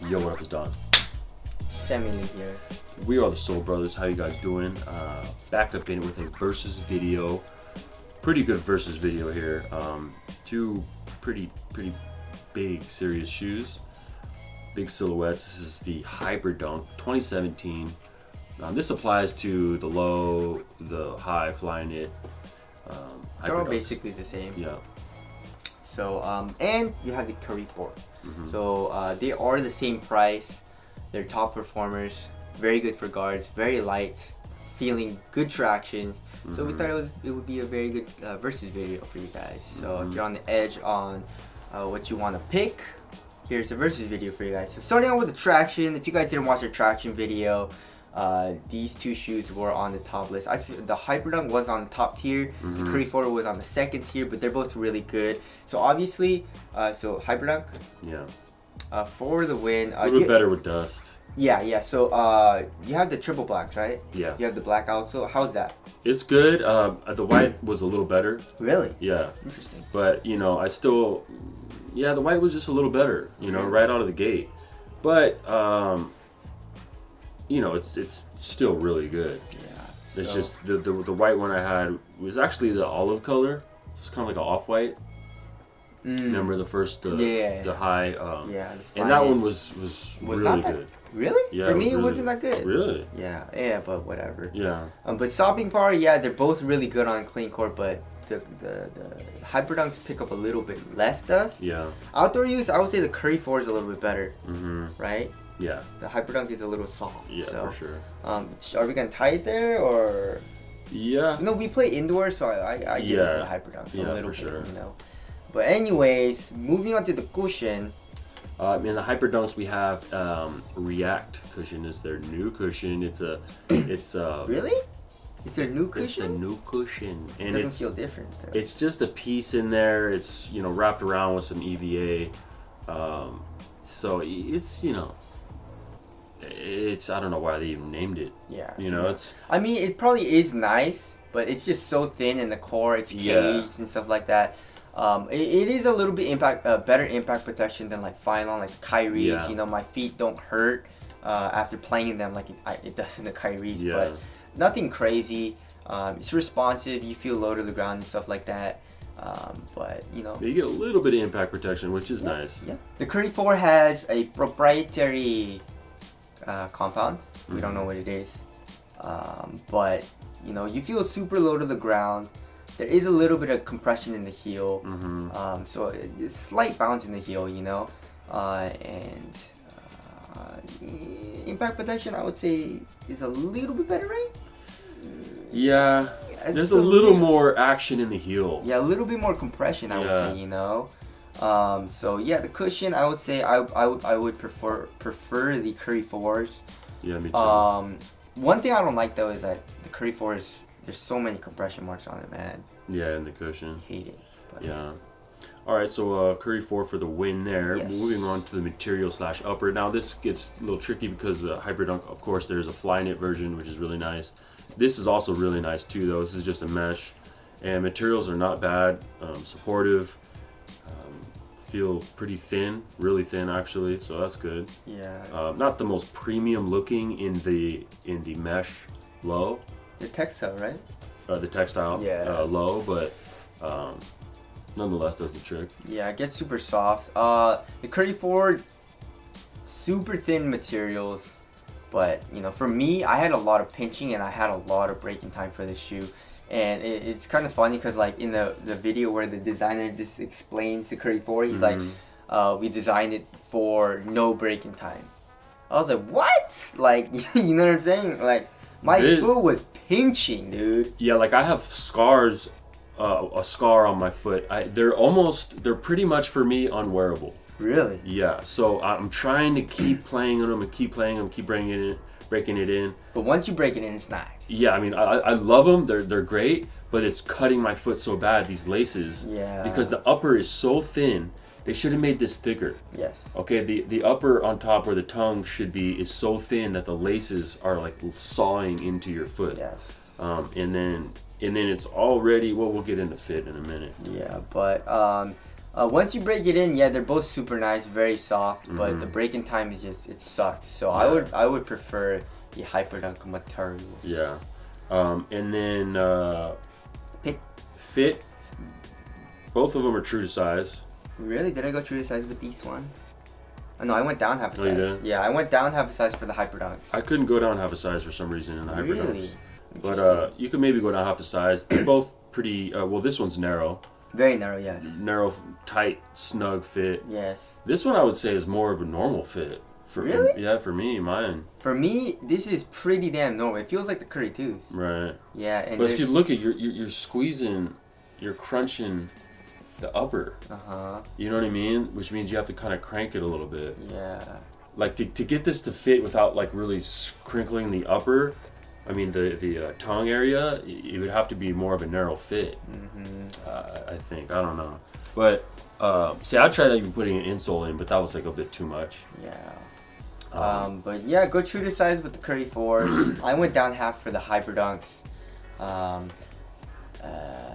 Yo, what up, is Don? Family here. We are the Soul Brothers. How you guys doing? Back up in it with a versus video. Pretty good versus video here. Two pretty big, serious shoes. Big silhouettes. This is the Hyperdunk 2017. This applies to the low, the high, flying it. They're all basically the same. Yeah. So, and you have the Curry 4. So, they are the same price. They're top performers. Very good for guards. Very light. Feeling good traction. So we thought it would be a very good versus video for you guys. So if you're on the edge on what you want to pick, here's the versus video for you guys. So starting out with the traction, if you guys didn't watch the traction video, these two shoes were on the top list. The Hyperdunk was on the top tier, the Curry 4 was on the second tier, but they're both really good. So obviously, so Hyperdunk, for the win. A little bit better with dust. Yeah. So you have the triple blacks, right? Yeah. You have the black also. How's that? It's good. The white was a little better. Really? Yeah. Interesting. But I still, the white was just a little better. Right out of the gate. But it's still really good. Yeah. It's just the white one I had was actually the olive color. It's kind of like an off-white. Remember the first the high and that one was really good. Really? Yeah, for me it wasn't that good. Really? Yeah, but whatever. Yeah. But stopping power, they're both really good on clean court, but the Hyperdunks pick up a little bit less dust. Yeah. Outdoor use, I would say the Curry 4 is a little bit better. Right? Yeah. The Hyperdunk is a little soft. Yeah, so, for sure. Are we gonna tie it there or? Yeah. No, we play indoor, so I give it the Hyperdunks a little bit. Sure. But anyways, moving on to the cushion. In the Hyperdunks we have React cushion is their new cushion. It's Really? It's their new cushion? It's the new cushion. And it doesn't feel different though. It's just a piece in there. It's wrapped around with some EVA. So it's it's I don't know why they even named it. Yeah. It's I mean it probably is nice, but it's just so thin in the core, it's caged and stuff like that. It is a little bit better impact protection than like Phylon, like the Kyrie's. My feet don't hurt after playing in them like it does in the Kyrie's, but nothing crazy. It's responsive. You feel low to the ground and stuff like that. But you get a little bit of impact protection, which is nice. Yeah. The Curry 4 has a proprietary compound. We don't know what it is, but you feel super low to the ground. There is a little bit of compression in the heel, so it's slight bounce in the heel, and impact protection I would say is a little bit better, right? Yeah, there's a little more action in the heel. Yeah, a little bit more compression I would say, so the cushion I would say I would prefer the Curry 4s. Yeah, me too. One thing I don't like though is that the Curry 4s, there's so many compression marks on it, man. Yeah, in the cushion. I hate it. But yeah. Alright, so Curry 4 for the win there. Yes. Moving on to the material / upper. Now this gets a little tricky because the Hyperdunk, of course, there's a fly knit version, which is really nice. This is also really nice too, though. This is just a mesh. And materials are not bad. Supportive. Feel pretty thin. Really thin, actually. So that's good. Yeah. Not the most premium looking in the mesh low. The textile, right? The textile low, but nonetheless does the trick. Yeah, it gets super soft. The Curry 4, super thin materials, but for me, I had a lot of pinching and I had a lot of breaking time for this shoe. And it's kind of funny because like in the video where the designer just explains the Curry 4, he's like, we designed it for no breaking time. I was like, what? Like, you know what I'm saying? Like, my foot was pinching, dude. Yeah, like I have scars, a scar on my foot. They're pretty much for me unwearable. Really? Yeah, so I'm trying to keep playing on them and keep playing them, keep breaking it in. But once you break it in, it's nice. Yeah, I mean, I love them. They're great, but it's cutting my foot so bad, these laces. Yeah. Because the upper is so thin. They should have made this thicker. Yes. Okay, the upper on top where the tongue should be is so thin that the laces are like sawing into your foot. Yes. And then it's already, well, we'll get into fit in a minute. Yeah, but Once you break it in, yeah, they're both super nice, very soft, but the break-in time is just, it sucks. So I would prefer the Hyperdunk materials. Yeah. And then fit. Both of them are true to size. Really? Did I go true to size with this one? Oh, no, I went down half a Oh, you size. did? Yeah, I went down half a size for the Hyperdunks. I couldn't go down half a size for some reason in the Hyperdunks. Really? But you could maybe go down half a size. They're both pretty. Well, this one's narrow. Very narrow, yes. Narrow, tight, snug fit. Yes. This one I would say is more of a normal fit. Really? Yeah, for me, mine. For me, this is pretty damn normal. It feels like the Curry 2s. Right. Yeah, and but see, look at you're squeezing, you're crunching the upper. You know what I mean? Which means you have to kind of crank it a little bit. Yeah. Like to get this to fit without like really crinkling the upper. I mean the tongue area. It would have to be more of a narrow fit. I think. I don't know. But see, I tried even putting an insole in, but that was like a bit too much. Yeah. But yeah, go true to size with the Curry 4s. I went down half for the Hyperdunks.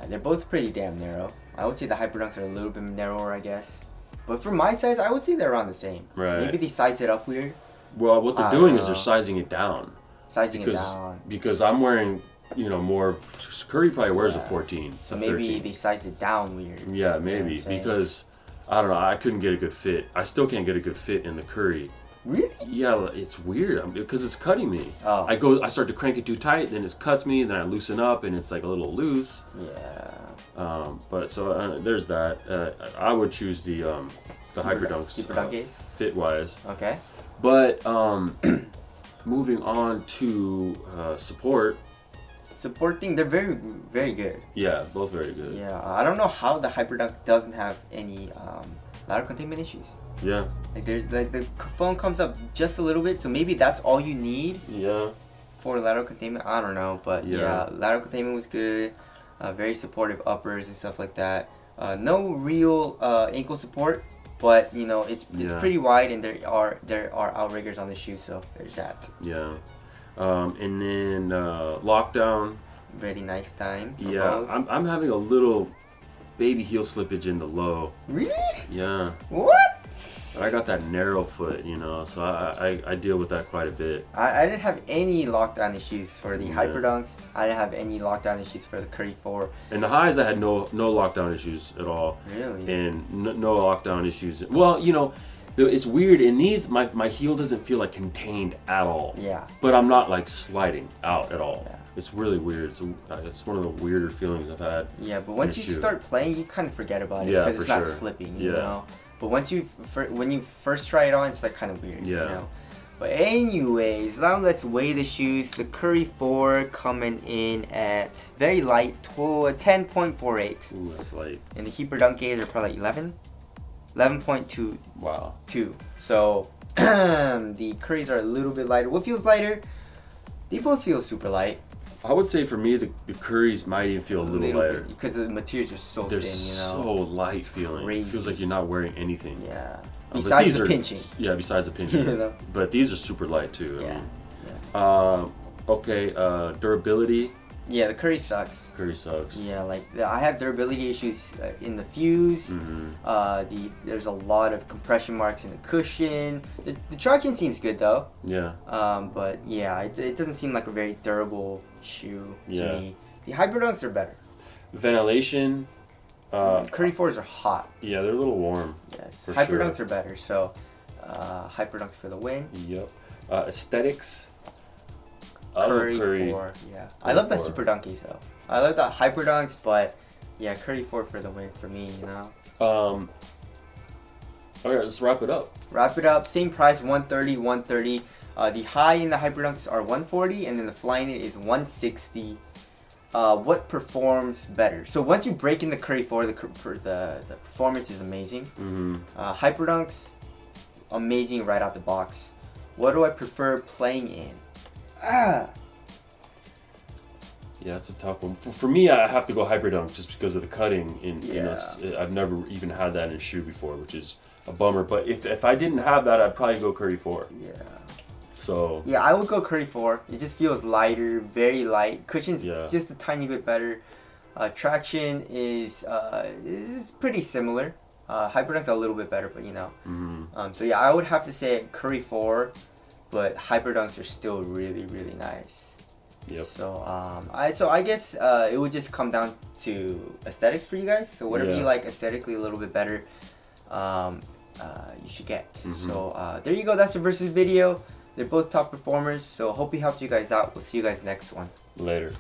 They're both pretty damn narrow. I would say the Hyperdunks are a little bit narrower, I guess. But for my size, I would say they're around the same. Right. Maybe they size it up weird. Well, what they're doing is they're sizing it down. Sizing it down. Because I'm wearing, more. Curry probably wears a 14. So a maybe 13. they size it down weird. Yeah, maybe. Because, I don't know, I couldn't get a good fit. I still can't get a good fit in the Curry. Really? Yeah, it's weird because it's cutting me. Oh. I start to crank it too tight, then it cuts me, then I loosen up, and it's like a little loose. Yeah. But so there's that. I would choose the Hyperdunks. Hyperdunk fit wise. Okay. But moving on to support. Supporting, they're very, very good. Yeah, both very good. Yeah, I don't know how the Hyperdunk doesn't have any ladder containment issues. Yeah. Like the phone comes up just a little bit, so maybe that's all you need. Yeah. For lateral containment, I don't know, but yeah, lateral containment was good. Very supportive uppers and stuff like that. No real ankle support, but it's pretty wide, and there are outriggers on the shoe, so there's that. Yeah. And then lockdown. Very nice time. For yeah, both. I'm having a little baby heel slippage in the low. Really? Yeah. What? I got that narrow foot, so I deal with that quite a bit. I didn't have any lockdown issues for the Hyperdunks. I didn't have any lockdown issues for the Curry 4. And the highs, I had no lockdown issues at all. Really? And no lockdown issues. Well, it's weird. In these, my heel doesn't feel like contained at all. Yeah. But I'm not like sliding out at all. Yeah. It's really weird. It's one of the weirder feelings I've had. Yeah, but once you start playing, you kind of forget about it because it's not slipping, you know. But when you first try it on, it's like kind of weird, you know. But anyways, now let's weigh the shoes. The Curry 4 coming in at very light, 10.48. Ooh, that's light. And the Hyperdunk are probably 11.2. Wow. 2. So the Currys are a little bit lighter. What feels lighter? They both feel super light. I would say for me, the Currys might even feel a little lighter. Because the materials are so thin, They're so light feeling. Crazy. It feels like you're not wearing anything. Yeah. Besides the pinching. Yeah, besides the pinching. But these are super light too. Yeah. Okay, durability. Yeah, the Curry sucks. Curry sucks. Yeah, I have durability issues in the fuse. There's a lot of compression marks in the cushion. The traction seems good though. Yeah. But yeah, it doesn't seem like a very durable shoe to me. The Hyperdunks are better. Ventilation. Curry 4s are hot. Yeah, they're a little warm. Yes. Hyperdunks are better. So, Hyperdunks for the win. Yep. Aesthetics. Curry 4, yeah. I love the Hyperdunkies though. I love the Hyperdunks, but yeah, Curry 4 for the win for me, Alright, let's wrap it up. Wrap it up. Same price, 130, 130. The high in the Hyperdunks are 140, and then the flying it is 160. What performs better? So once you break in the Curry 4, the performance is amazing. Hyperdunks, amazing right out the box. What do I prefer playing in? Yeah, it's a tough one. For me, I have to go Hyperdunk just because of the cutting. I've never even had that in a shoe before, which is a bummer. But if I didn't have that, I'd probably go Curry 4. Yeah. So. Yeah, I would go Curry 4. It just feels lighter, very light. Cushion's just a tiny bit better. Traction is pretty similar. Hyperdunk's a little bit better, but you know. Mm-hmm. So yeah, I would have to say Curry 4, but Hyperdunks are still really, really nice. Yep. So I guess it would just come down to aesthetics for you guys. So whatever you like aesthetically a little bit better, you should get. So there you go. That's the versus video. They're both top performers. So hope we helped you guys out. We'll see you guys next one. Later.